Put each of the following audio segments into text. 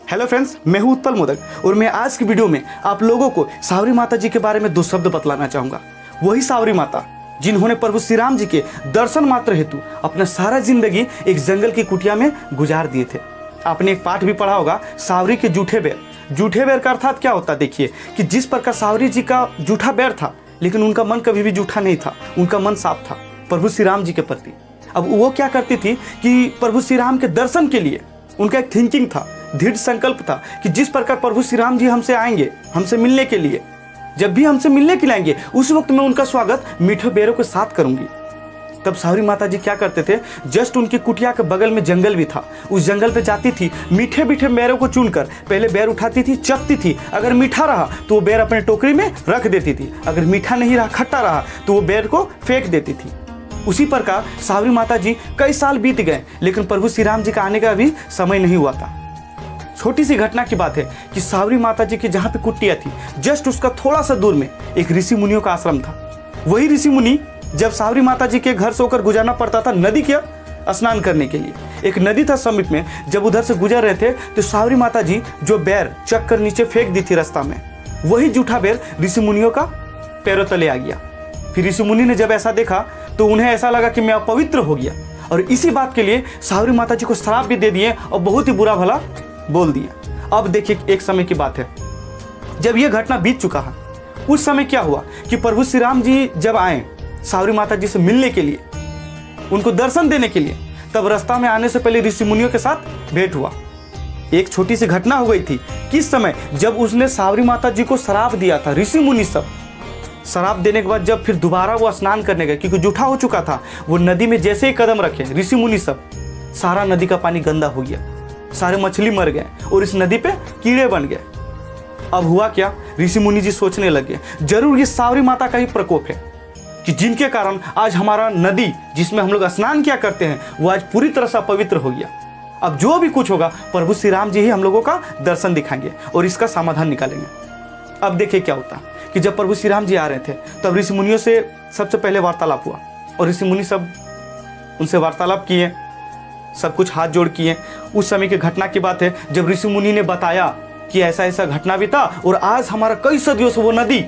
Hello friends, मैं हूं उत्पल मोदक और मैं आज की वीडियो में आप लोगों को सावरी माता जी के बारे में दो शब्द बतलाना चाहूँगा। वही सावरी माता जिन्होंने प्रभु श्री राम जी के दर्शन मात्र हेतु अपना सारा जिंदगी एक जंगल की कुटिया में गुजार दिए थे। आपने एक पाठ भी पढ़ा होगा, सावरी के जूठे बैर। जूठे बैर का अर्थात क्या होता है? देखिए कि जिस प्रकार सावरी जी का जूठा बैर था, लेकिन उनका मन कभी भी जूठा नहीं था, उनका मन साफ था प्रभु श्री राम जी के प्रति। अब वो क्या करती थी कि प्रभु श्री राम के दर्शन के लिए उनका एक थिंकिंग था, दृढ़ संकल्प था कि जिस प्रकार प्रभु श्री राम जी हमसे आएंगे, हमसे मिलने के लिए, जब भी हमसे मिलने के लिए आएंगे उस वक्त मैं उनका स्वागत मीठे बेरों के साथ करूंगी। तब सावरी माता जी क्या करते थे, जस्ट उनकी कुटिया के बगल में जंगल भी था, उस जंगल पे जाती थी, मीठे मीठे बेरों को चुनकर पहले बेर उठाती थी, चखती थी। अगर मीठा रहा तो वो बेर अपने टोकरी में रख देती थी, अगर मीठा नहीं रहा, खट्टा रहा तो वो बेर को फेंक देती थी। उसी प्रकार सावरी माता जी कई साल बीत गए, लेकिन प्रभु श्री राम जी का आने का भी समय नहीं हुआ था। छोटी सी घटना की बात है कि सावरी माता जी की जहाँ पे कुटिया थी, जस्ट उसका थोड़ा सा दूर में एक ऋषि मुनियों का आश्रम था। वही ऋषि मुनि जब सावरी माता जी के घर से होकर गुजरना पड़ता था नदी के स्नान करने के लिए, एक नदी था समीप में, जब उधर से गुजर रहे थे तो सावरी माता जी जो बैर चक कर नीचे फेंक दी थी रास्ता में, वही जूठा बैर ऋषि मुनियों का पैरों तले आ गया। फिर ऋषि मुनि ने जब ऐसा देखा तो उन्हें ऐसा लगा कि मैं अपवित्र हो गया, और इसी बात के लिए सावरी माता जी को श्राप भी दे दिए और बहुत ही बुरा भला बोल दिए। अब देखिए, एक समय की बात है जब यह घटना बीत चुका है। उस समय क्या हुआ कि प्रभु श्री राम जी जब आए सावरी माता जी से मिलने के लिए, उनको दर्शन देने के लिए, तब रास्ता में आने से पहले ऋषि मुनियों के साथ भेंट हुआ। एक छोटी सी घटना हो गई थी। किस समय? जब उसने सावरी माता जी को श्राप दिया था। ऋषि मुनि सब शराब देने के बाद जब फिर दोबारा वो स्नान करने गए, क्योंकि जूठा हो चुका था, वो नदी में जैसे ही कदम रखे ऋषि मुनि सब, सारा नदी का पानी गंदा हो गया, सारे मछली मर गए और इस नदी पे कीड़े बन गए। अब हुआ क्या? ऋषि मुनि जी सोचने लगे, जरूर ये सावरी माता का ही प्रकोप है कि जिनके कारण आज हमारा नदी जिसमें हम लोग स्नान किया करते हैं वो आज पूरी तरह से अपवित्र हो गया। अब जो भी कुछ होगा प्रभु श्री राम जी ही हम लोगों का दर्शन दिखाएंगे और इसका समाधान निकालेंगे। अब देखिए क्या होता कि जब प्रभु श्री राम जी आ रहे थे तब ऋषि मुनियों से सबसे पहले वार्तालाप हुआ और ऋषि मुनि सब उनसे वार्तालाप किए, सब कुछ हाथ जोड़ किए। उस समय की घटना की बात है जब ऋषि मुनि ने बताया कि ऐसा ऐसा घटना भी था और आज हमारा कई सदियों से वो नदी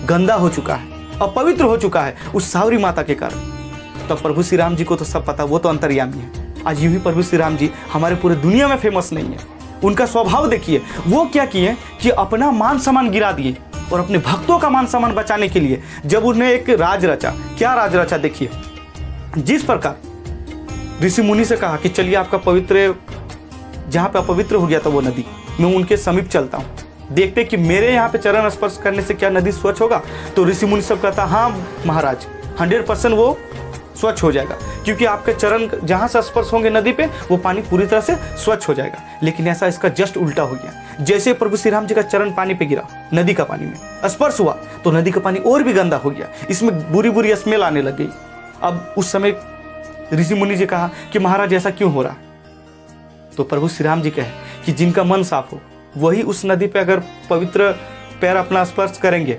गंदा हो चुका है, अपवित्र हो चुका है उस सावरी माता के कारण। तब प्रभु श्री राम जी को तो सब पता, वो तो अंतर्यामी है। आज यूं ही प्रभु श्री राम जी हमारे पूरे दुनिया में फेमस नहीं है। उनका स्वभाव देखिए, वो क्या किए कि अपना मान सम्मान गिरा दिए और अपने भक्तों का मान सम्मान बचाने के लिए जब उन्हें एक राज रचा। क्या राज रचा? देखिए, जिस प्रकार ऋषि मुनि से कहा कि चलिए आपका पवित्र, जहाँ पे अपवित्र हो गया था वो नदी, मैं उनके समीप चलता हूँ, देखते कि मेरे यहाँ पे चरण स्पर्श करने से क्या नदी स्वच्छ होगा। तो ऋषि मुनि सब कहता, हाँ महाराज 100% वो स्वच्छ हो जाएगा, क्योंकि आपके चरण जहाँ से स्पर्श होंगे नदी पे वो पानी पूरी तरह से स्वच्छ हो जाएगा। लेकिन ऐसा इसका जस्ट उल्टा हो गया। जैसे प्रभु श्री राम जी का चरण पानी पे गिरा, नदी का पानी में स्पर्श हुआ, तो नदी का पानी और भी गंदा हो गया, इसमें बुरी बुरी स्मेल आने लग गई। अब उस समय ऋषि मुनि जी कहा कि महाराज ऐसा क्यों हो रहा? तो प्रभु श्री राम जी कहे कि जिनका मन साफ हो वही उस नदी पे अगर पवित्र पैर अपना स्पर्श करेंगे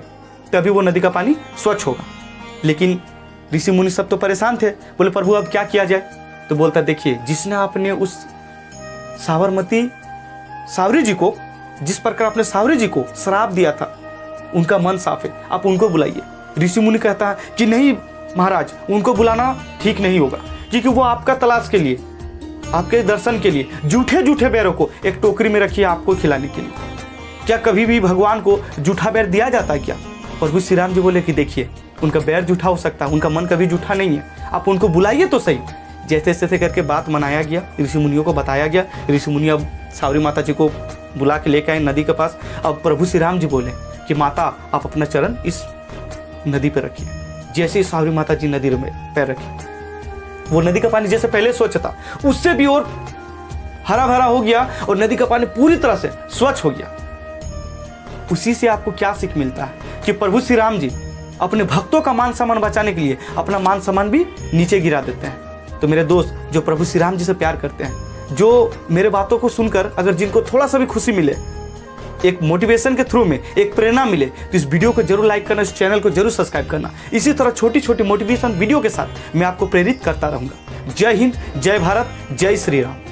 तभी वो नदी का पानी स्वच्छ होगा। लेकिन ऋषि मुनि सब तो परेशान थे, बोले प्रभु अब क्या किया जाए? तो बोलता, देखिए जिसने आपने उस सावरी जी को, जिस प्रकार आपने सावरी जी को श्राप दिया था, उनका मन साफ है, आप उनको बुलाइए। ऋषि मुनि कहता है कि नहीं महाराज, उनको बुलाना ठीक नहीं होगा, क्योंकि वो आपका तलाश के लिए, आपके दर्शन के लिए जूठे जूठे बैरों को एक टोकरी में रखिए आपको खिलाने के लिए। क्या कभी भी भगवान को जूठा बैर दिया जाता है क्या? प्रभु श्री राम जी बोले कि देखिए उनका बैर जूठा हो सकता है, उनका मन कभी जूठा नहीं है, आप उनको बुलाइए तो सही। जैसे तैसे करके बात मनाया गया, ऋषि मुनियों को बताया गया। ऋषि मुनि अब सावरी माता जी को बुला के लेके आए नदी के पास। अब प्रभु श्री राम जी बोले कि माता आप अपना चरण इस नदी पर रखिए। जैसे ही सावरी माता जी नदी में पैर रखी, वो नदी का पानी जैसे पहले स्वच्छ था उससे भी और हरा भरा हो गया और नदी का पानी पूरी तरह से स्वच्छ हो गया। उसी से आपको क्या सीख मिलता है कि प्रभु श्री राम जी अपने भक्तों का मान सम्मान बचाने के लिए अपना मान सम्मान भी नीचे गिरा देते हैं। तो मेरे दोस्त जो प्रभु श्री राम जी से प्यार करते हैं, जो मेरे बातों को सुनकर अगर जिनको थोड़ा सा भी खुशी मिले, एक मोटिवेशन के थ्रू में एक प्रेरणा मिले, तो इस वीडियो को जरूर लाइक करना, इस चैनल को जरूर सब्सक्राइब करना। इसी तरह छोटी छोटी मोटिवेशन वीडियो के साथ मैं आपको प्रेरित करता रहूंगा। जय हिंद, जय भारत, जय श्री राम।